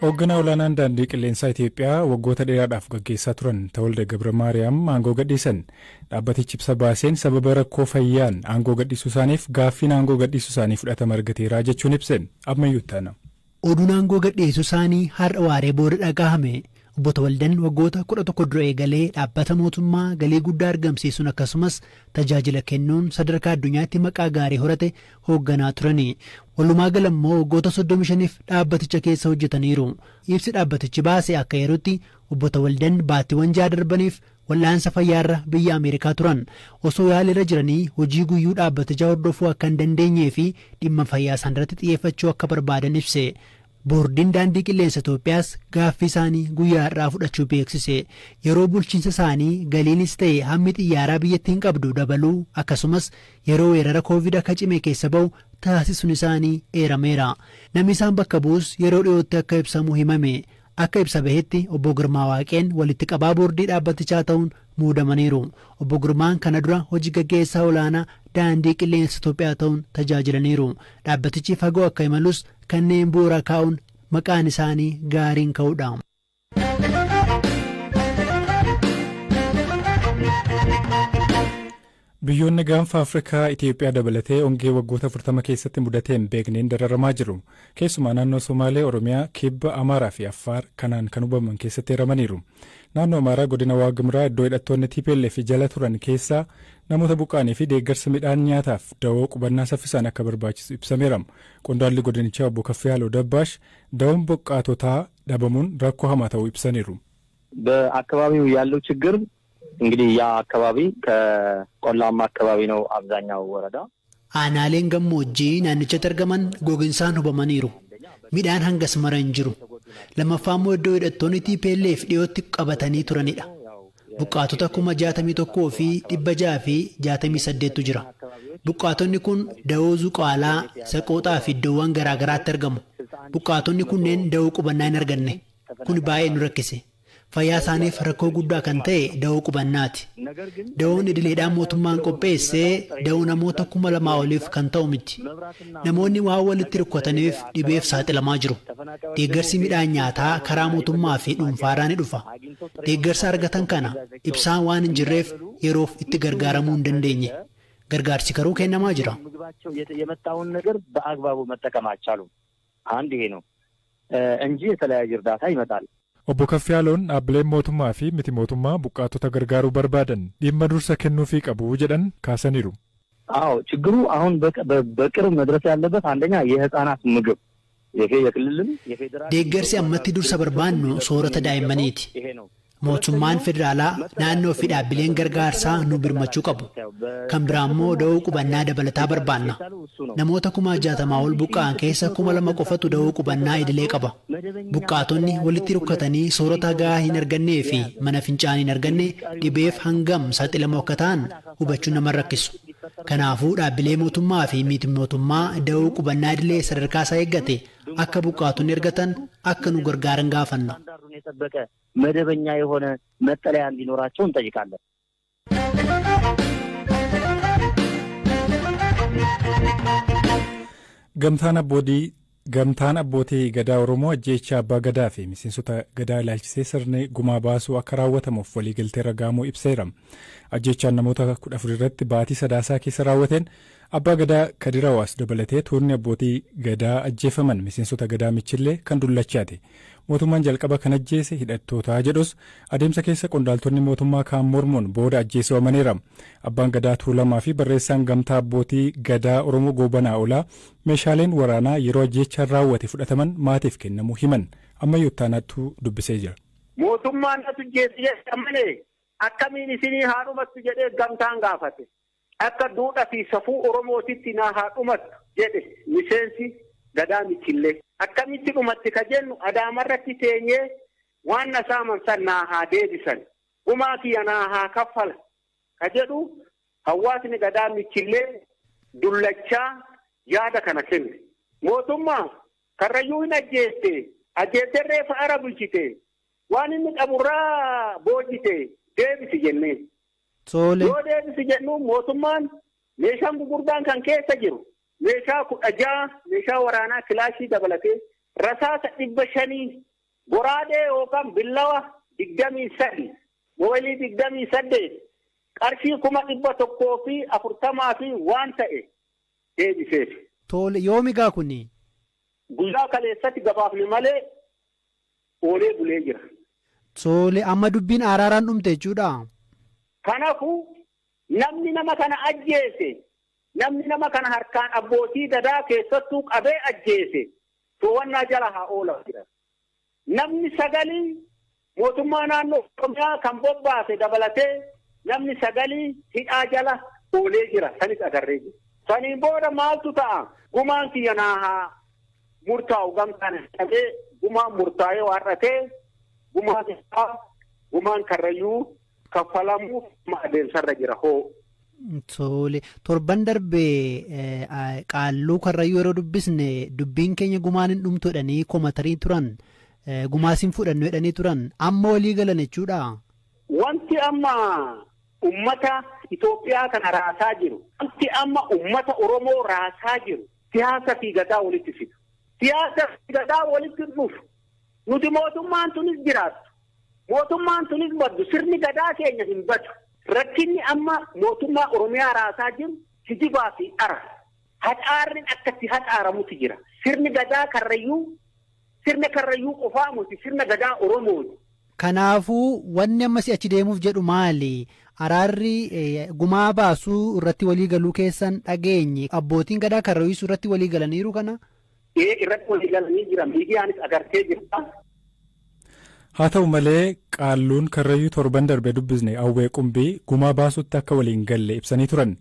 Hoogganaa olaanaan daandii qilleensaa Itoophiyaa waggoota dheeraadhaaf gaggeessaa turan Tawolde Gabramaariyaam aangoo gadhiisan. Dhaabbatichi ibsa baaseen sababa rakkoo fayyaan aangoo gadhiisuu isaaniif gaaffiin aangoo gadhiisuu isaanii fudhatama argateera jechuun ibsan. Ammayyuu taana. Oduun aangoo gadhiisuu isaanii har'a waaree booda dhagahame. Obbo Tawolden waggoota 11 dura eegalee dhaabbata mootummaa galii guddaa argamsiisuun akkasumas tajaajila kennuun sadarkaa addunyaatti maqaa gaarii horate hoogganaa turani. Walumaa galammoo waggoota 35f dhaabbaticha keessa hojjetaniiru. Ibsi dhaabbatichi baase akka yerotti Obbo Tawolden baattiiwwan 6 darbaniif wal'aansa fayyaarra biyya Ameerikaa turan. Osoo yaaliirra jiranii hojii guyyuu dhaabbaticha hordofuu akka hin dandeenyee fi dhimma fayyaa isaaniirratti xiyyeeffachuu akka barbaadan ibse. Boordiin daandii qilleensa Itoophiyaas gaaffii isaanii guyyaa irraa fudhachuu beeksise. Yeroo bulchiinsa isaanii galiinis ta'e hammi xiyyaaraa biyyattiin qabdu dabaluu akkasumas yeroo weerara Covid akka cime keessa ba'u taasisuun isaanii eerameera. Namni isaan bakka bu'us yeroo dhiyootti akka ibsamu himame. Akka ibsa bahetti Obbo Girmaa Waaqeen walitti qabaa boordii dhaabbatichaa ta'uun muudamaniiru. Obbo Girmaan kana dura hojii gaggeessaa olaanaa daandii qilleensa Itoophiyaa ta'uun tajaajilaniiru. Dhaabbatichi fagoo akka imalus kanneen bu'uura kaa'uun maqaan isaanii gaariin ka'uudha. Biyyoonni gaanfa Afrikaa Itoophiyaa dabalatee hongee waggoota 40 keessatti mudatee hin beekneen dararamaa jiru. Keessumaa naannoo Somaalee, Oromiyaa, Kibba, Amaaraa fi Affaar kanaan kan hubaman keessatti hiramaniiru. Naannoo Amaaraa godina Waagimraa iddoo hidhattoonni TPLF jala turan keessaa namoota buqqaanii fi deeggarsa midhaan nyaataaf dawoo qubannaa saffisaan akka barbaachisu ibsameera. Qondaalli godinichaa Obbo Kaffiyaaloo Dabbaash dawoon buqqaatotaa dhabamuun rakkoo hamaa ta'uu ibsaniiru. በአካባቢው ያለው ችግር እንግዲህ ያ አካባቢ ከቆላማ አካባቢ ነው አብዛኛው ወረዳ aanaaleen gammoojjii naannichatti argaman goginsaan hubamaniiru. Midhaan hangas maran jiru. Lammaffaa immoo iddoo hidhattoonni TPLF dhiyootti qabatanii turanidha. Buqqaatota 61,000 fi 668 jira. Buqqaatonni kun dawoo zuqaalaa, saqooxaa fi iddoowwan garaagaraatti argamu. Buqqaatonni kunneen dawoo qubannaa hin arganne. Kun baay'ee nu rakkise. Fayyaa isaaniif rakkoo guddaa kan ta'e dawoo qubannaati. Dawoon idileedhaan mootummaan qopheessee dawoo namoota 2,000 oliif kan ta'u miti. Namoonni waan walitti rukkataniif dhibeef saaxilamaa jiru. Deeggarsi midhaan nyaataa karaa mootummaa fi dhuunfaadhaan ni dhufa. Deeggarsa argatan kana ibsaan waan hin jirreef yeroof itti gargaaramuu hin dandeenye. Gargaarsi garuu kennamaa jira. የመጣውን ነገር በአግባቡ መጠቀም አልቻሉም። አንድ ይሄ ነው እንጂ የተለያየ እርዳታ ይመጣል። Obbo Kaffiyaaloon dhaabbileen mootummaa fi miti mootummaa buqqaatota gargaaruu barbaadan dhimma dursa kennuufii qabu jedhan kaasaniiru. አዎ ችግሩ አሁን በቅርብ መድረስ ያለበት አንደኛ የህፃናት ምግብ የክልልም የፌደራል deeggarsi ammatti dursa barbaannu soorata daa'immaniiti. Mootummaan federaalaa naannoo fi dhaabbileen gargaarsaa nu birmachuu qabu. Kan biraa immoo dawoo qubannaa dabalataa barbaanna. Namoota 60,000 ol buqqa'an keessa 2,000 qofatu dawoo qubannaa idilee qaba. Buqqaatonni walitti rukkatanii soorata gahaa hin argannee fi mana fincaanii hin arganne dhibeef hangam saaxilamoo akka ta'an hubachuun nama rakkisu. Kanaafuu dhaabbilee mootummaa fi miti mootummaa dawoo qubannaa idilee sadarkaa isaa eeggate akka buqqaatonni argatan akka nu gargaaran gaafanna. መደበኛ የሆነ መጠለያ እንዲኖራቸው እንጠይቃለን። Gamtaan abbootii gadaa Oromoo ajjeechaa abbaa gadaa fi miseensota gadaa ilaalchisee sirni gumaa baasuu akka raawwatamuuf waliigaltee raggaamuu ibseera. Ajjeechaan namoota 14 irratti baatii sadaasaa keessa raawwateen abbaa gadaa Kadir Hawaas dabalatee tuurni abbootii gadaa ajjeefaman miseensota gadaa michillee kan dullachaate. Mootummaan jalqaba kan ajjeese hidhattootaa jedhus adeemsa keessa qondaaltonni mootummaa kaan mormuun booda ajjeesuu amaneera. Abbaan gadaa Tuulamaa fi barreessaan gamtaa abbootii gadaa Oromoo Goobanaa Olaa meeshaaleen waraanaa yeroo ajjeechaan raawwate fudhataman maatiif kennamuu himan. Ammayyuu taanaattuu dubbisee jira. Mootummaan ajjeese jedhamane akkamiin isinii haadhumattu jedhee gamtaan gaafate. Akka duudhaa fi safuu Oromootitti naa haadhumattu jedhe miseensi gadaa michillee. Akkamitti dhumatti ka jennu adaamarratti teenyee waan na saaman san naa haa deebisan. Gumaa kiyya naa haa kaffala. Ka jedhu hawaasni gadaa michillee dullachaa yaada kana kenne. Mootummaa karrayyuu hin ajjeeste reefa ara bulchite waan inni qaburraa boojite deebisi jennee. Yoo deebisi jennu mootummaan meeshaan gurguddaan kan keessa jiru. Meeshaa 16 meeshaa waraanaa kilaashii dabalatee rasaasa 500 goraadee yookaan billawa 23 mobaayilii 28 qarshii 140 fi waan ta'e deebiseef. Tole yoomi gaa kuni? Guyyaa kaleessatti gabaafne malee oolee bulee jira. Tole amma dubbiin araaraan dhumte jechuudha. Kanaafuu namni nama kana ajjeese, namni nama kana harkaan abbootii gadaa keessattuu qabee ajjeese to'annaa jala haa oolan jira. Namni sagalii mootummaa naannoo Oromiyaa kan bobbaase dabalatee namni sagalii hidhaa jala oolee jira. Sanis agarree jira. Saniin booda maaltu ta'a? Gumaan kiyya naa haa murtaa'u gamtaan qabee gumaan murtaa'ee waarratee gumaan karrayyuu kaffalamuuf adeemsarra jira hoo. Tole torban darbee qaalluu karrayyuu yeroo dubbisne dubbiin keenya gumaan hin dhumtu jedhanii komatarii turan gumaasiin fudhannu jedhanii turan amma walii galan jechuudha. Wanti amma ummata Itoophiyaa kana raasaa jiru, wanti amma ummata Oromoo raasaa jiru siyaasa fi gadaa walitti fidu. Siyaasa fi gadaa walitti dhufu. Nuti mootummaan tunis jiraattu. Mootummaan tunis baddu. Sirni gadaa keenya hin badu. Rakkinni amma mootummaa Oromiyaa raasaa jiru kijibaa fi dhara. Haxaarri akkatti haxaaramutu jira. Sirni gadaa sirna karrayyuu qofaa miti sirna gadaa Oromooti. Kanaafuu wanni ammas achi deemuuf jedhu maali? Araarri gumaa baasuu irratti walii galuu keessan dhageenye abbootiin gadaa karrayyuu irratti walii galaniiru kana? Irratti walii galanii jira. Miidiyaanis agartee jirta. Haa ta'u malee qaalluun karrayyuu torban darbee dubbisne Awwee Qumbii gumaa baasutti akka waliin galle ibsanii turan.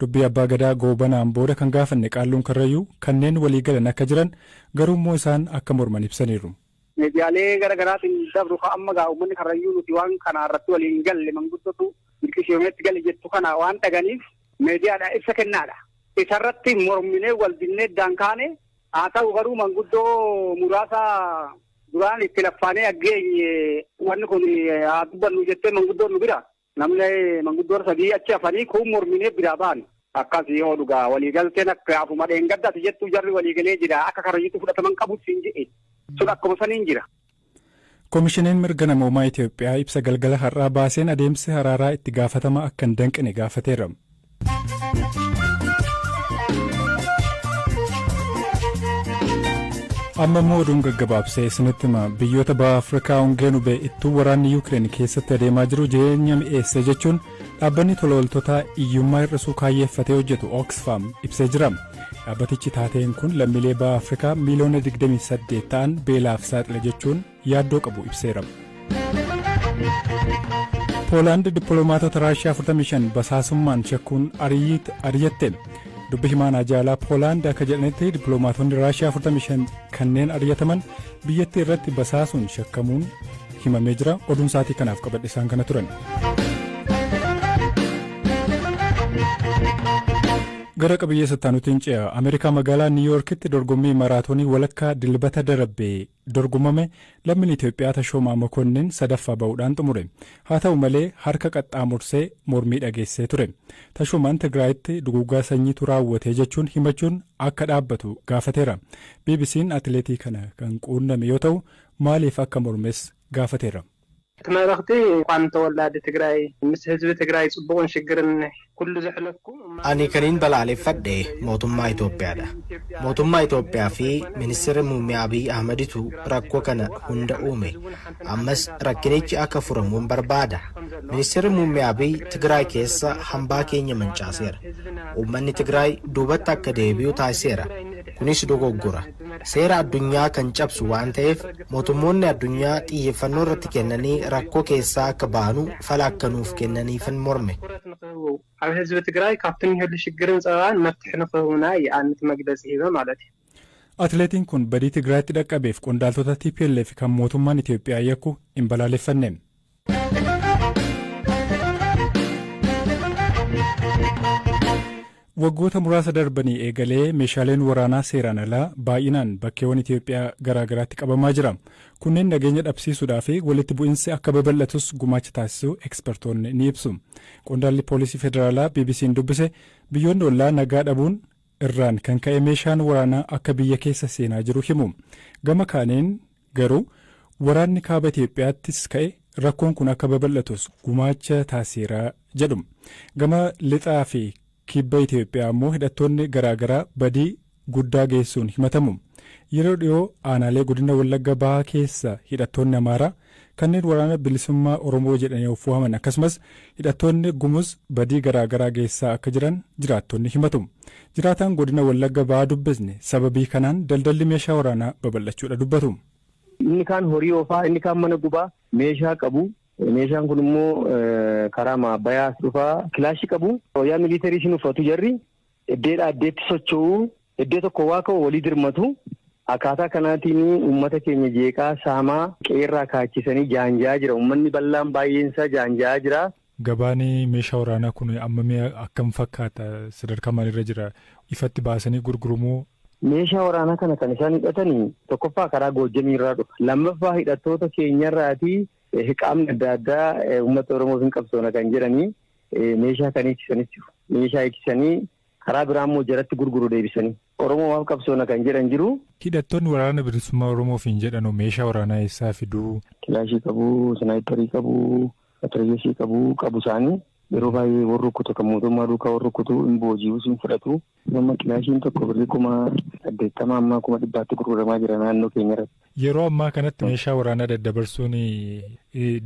Dubbii abbaa gadaa goobanaan booda kan gaafanne qaalluun karrayyuu kanneen walii galan akka jiran garuu immoo isaan akka morman ibsaniiru. Miidiyaalee garaagaraatiin dabru amma gaa uummanni karrayyuu nuti waan kana irratti waliin galle manguddootu milkishoomeetti gale jettu kana waan dhaganiif miidiyaadhaan ibsa kennaadha. Isarratti morminee wal dinnee daankaane haa ta'u garuu manguddoo muraasa duraan itti laffaanee aggeenye wanni kun haa dubbannu jettee manguddoon nu bira namni manguddoon sadii achi hafanii kun morminee biraa ba'an akkasii yoo dhugaa waliigalteen akka afuma dheengaddaati jettuu jarri waliigalee jira akka karrayyuutti fudhataman qabutti siin jedhe sun akkuma saniin jira. Koomishiniin mirga namoomaa Itoophiyaa ibsa galgala har'aa baaseen adeemsi araaraa itti gaafatama akka hin danqine gaafateera. Amma immoo oduun gaggabaabsee isinitti hima biyyoota baha Afrikaa hongeen hubee ittuu waraanni Yuukireen keessatti adeemaa jiru jireenya mi'eesse jechuun dhaabbanni tola ooltotaa hiyyummaa hir'isuu kaayyeeffatee hojjetu Oxfam ibsee jira. Dhaabbatichi taateen kun lammiilee baha Afrikaa miiliyoona 28 ta'an beelaaf saaxile jechuun yaaddoo qabu ibseera. Poolaand dippiloomaatota Raashiyaa 45 basaasummaan shakkuun ariyatte. Dubbi himaan ajaalaa Poolaand akka jedhanitti dippiloomaatonni Raashiyaa 45 kanneen ariyataman biyyattii irratti basaasuun shakkamuun himamee jira. Oduun saatii kanaaf qabadhe isaan kana turan. Gara qabiyyee sattaanutiin ce'a Ameerikaa magaalaa Niiwuyoorkitti dorgommii maraatoonii walakkaa dilbata darbee dorgomame lammiin Itoophiyaa Tashoomaa Mokonnin sadaffaa ba'uudhaan xumure. Haa ta'u malee harka qaxxaamursee mormii dhageessee ture. Tashoomaan Tigraayitti duguuggaa sanyiitu raawwate jechuun himachuun akka dhaabbatu gaafateera. BBC'n atileetii kana kan quunname yoo ta'u maaliif akka mormes gaafateera. ተመረኽቲ እንኳን ተወላዲ ትግራይ ምስ ህዝቢ ትግራይ ጽቡቕን ሽግርን ኩሉ ዝሕለፍኩ ani kaniin balaaleffadhe mootummaa Itoophiyaadha. Mootummaa Itoophiyaa fi ministeerri muummee Abiy Ahmeditu rakkoo kana hunda uume. Ammas rakkinichi akka furamuun barbaada. Ministeerri muummee Abiy Tigraay keessa hambaa keenya mancaaseera. Uummanni Tigraay duubatti akka deebi'u taasiseera. Kunis dogoggora. Seera addunyaa kan cabsu waan ta'eef mootummoonni addunyaa xiyyeeffannoo irratti kennanii rakkoo keessaa akka baanu fala akka nuuf kennaniifan morme. ኣብ ህዝቢ ትግራይ ካብቶም ይህሉ ሽግርን ፀባን መፍትሒ ንኽህቡና የአነት መግለፂ ሂበ ማለት እዩ። Atileetiin kun badii Tigraayitti dhaqqabeef qondaaltota TPLF kan mootummaan Itoophiyaa yakku hin balaaleffanne. Waggoota muraasa darbanii eegalee meeshaaleen waraanaa seeraan alaa baay'inaan bakkeewwan Itoophiyaa garaagaraatti qabamaa jira. Kunneen nageenya dhabsiisuudhaa fi walitti bu'iinsi akka babal'atus gumaacha taasisuu ekspertoonni ni ibsu. Qondaalli poolisii federaalaa BBC'n dubbise biyyoonni ollaa nagaa dhabuun irraan kan ka'e meeshaan waraanaa akka biyya keessa seenaa jiru himu. Gama kaaniin garuu Waraanni kaaba Itoophiyaattis ka'e rakkoon kun akka babal'atus gumaacha taasiseera jedhu. Gama lixaa fi kibba Itoophiyaa immoo hidhattoonni garaagaraa badii guddaa geessuun himatamu. Yeroo dhiyoo aanaalee godina Wallagga Bahaa keessa hidhattoonni Amaaraa kanneen waraana bilisummaa Oromoo jedhanii of waaman akkasumas hidhattoonni Gumuz badii garaagaraa geessaa akka jiran jiraattonni himatu. Jiraataan godina Wallagga Bahaa dubbisne sababii kanaan daldalli meeshaa waraanaa babal'achuudha dubbatu. Inni kaan horii oofaa, inni kaan mana gubaa meeshaa qabu. Meeshaan kun immoo karaa maabbayaa dhufaa kilaashii qabu. Wayyaa miliitarii isin uffatu jarri iddeedhaa addeetti socho'uu iddoo tokko waa ka'u walii dirmatu. Akkaataa kanaatiin uummata keenya jeeqaa saamaa qeerraa kaachisanii jaanjaa jira. Uummanni bal'aan baay'een isaa jaanjaa jira. Gabaan meeshaa waraanaa kun ammamii akkam fakkaata? Sadarkaa maalirra jira? Ifatti baasanii gurguramoo? Meeshaa waraanaa kana kan isaan hidhatanii tokkoffaa karaa Goojjamii irraa dhufa. Lammaffaa hidhattoota keenyarraatii qaamni adda addaa uummata Oromoo hin qabsoona kan jedhanii meeshaa kan eegsisanitti meeshaa eegsisanii karaa biraa immoo jaratti gurguru deebisanii. Oromoo waan qabsoona kan jedhan jiru. Hidhattoonni waraana bilisummaa Oromoof hin jedhanu meeshaa waraanaa eessaa fiduu? Kilaashii qabu, snaayiparii qabu, matariyesii qabu isaanii yeroo baay'ee warri rukutu kan mootummaa duukaa warri rukutu hin booji'us hin fudhatu. Amma kilaashiin tokko birrii 80 amma 100tti gurguramaa jira naannoo keenyarratti. Yeroo ammaa kanatti meeshaa waraanaa daddabarsuun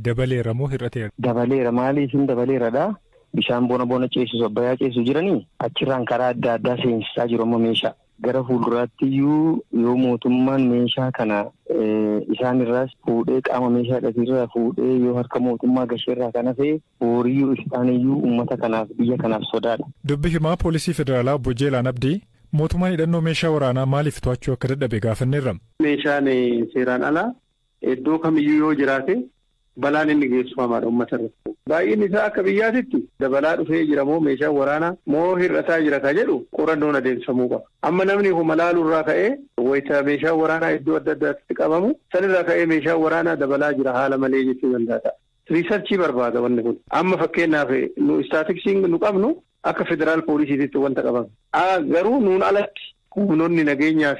dabaleera moo hir'ateera? Dabaleera maaliif hin dabaleeradha? Bishaan bona ceesisu abbayyaa ceesisu jiranii achirraan karaa adda addaa seensisaa jiru amma meeshaa. Gara fuulduraatti iyyuu yoo mootummaan meeshaa kana isaanirraas fuudhee qaama meeshaa dhasiirraa fuudhee yoo harka mootummaa gasheerraa kana ta'e horii isaaniyyuu uummata kanaaf biyya kanaaf sodaadha. Dubbi himaa poolisii federaalaa obbo Jeelaan Abdii mootummaan hidhannoo meeshaa waraanaa maaliif to'achuu akka dadhabe gaafanneerra. Meeshaan seeraan alaa iddoo kamiyyuu yoo jiraate balaan inni geessu hamaadha uummata irratti. Baay'inni isaa akka biyyaatitti dabalaa dhufee jira moo meeshaan waraanaa moo hir'ataa jira ka jedhu qorannoon adeemsifamuu qaba. Amma namni homa laaluurraa ka'ee wayita meeshaan waraanaa iddoo adda addaatti qabamu sanirraa ka'ee meeshaan waraanaa dabalaa jira haala malee jechuu danda'a. Riisarchii barbaada wanni kun. Amma fakkeenyaaf nu istaatiksiin nu qabnu akka federaal poolisiititti wanta qabamu. Garuu nuun alatti humnoonni nageenyaa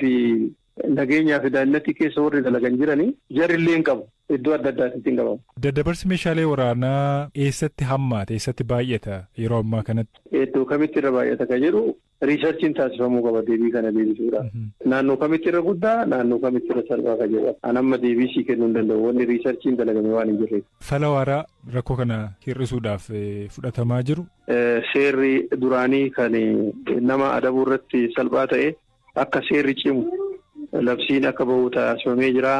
fi daannatti keessa warri dalagan jiranii jarrillee hin qabu. Iddoo adda addaatti hin qabamu. Daddabarsi meeshaalee waraanaa eessatti hammaata? Eessatti baay'ata yeroo ammaa kanatti? Iddoo kamitti irra baay'ata kan jedhu riisarchiin taasifamuu qaba deebii kana deebisuudha. Naannoo kamitti irra guddaa, naannoo kamitti irra salphaa kan jedhu. An amma deebii sii kennuu hin danda'u. Wanni riisarchiin dalagame waan hin jirreef. Fala waaraa rakkoo kana hir'isuudhaaf fudhatamaa jiru? Seerri duraanii kan nama adabuu irratti salphaa ta'e akka seerri cimu labsiin akka bahu taasifamee jira.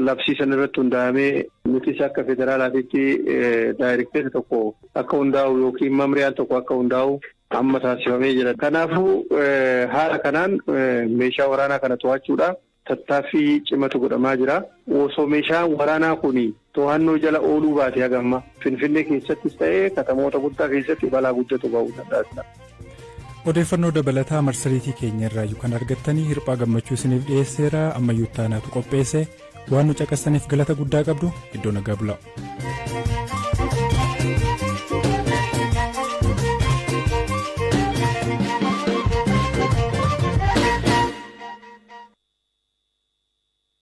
Labsii san irratti hundaa'amee nutis akka federaalaatitti daayirekteerri tokko akka hundaa'u yookiin mamriyaan tokko akka hundaa'u amma taasifamee jira. Kanaafuu haala kanaan meeshaa waraanaa kana to'achuudhaaf tattaaffii cimatu godhamaa jira. Osoo meeshaan waraanaa kun to'annoo jala ooluu baate hagamma Finfinnee keessattis ta'ee katamoota guddaa keessatti balaa guddatu ba'uu danda'a. Odeeffannoo dabalataa marsariitii keenya irraa kan argattanii hirphaa gammachuu isiniif dhiyeesseera ammayyuu taanaatu qopheesse. Waan nu caqasaniif galata guddaa qabdu iddoo nagaa bulaa.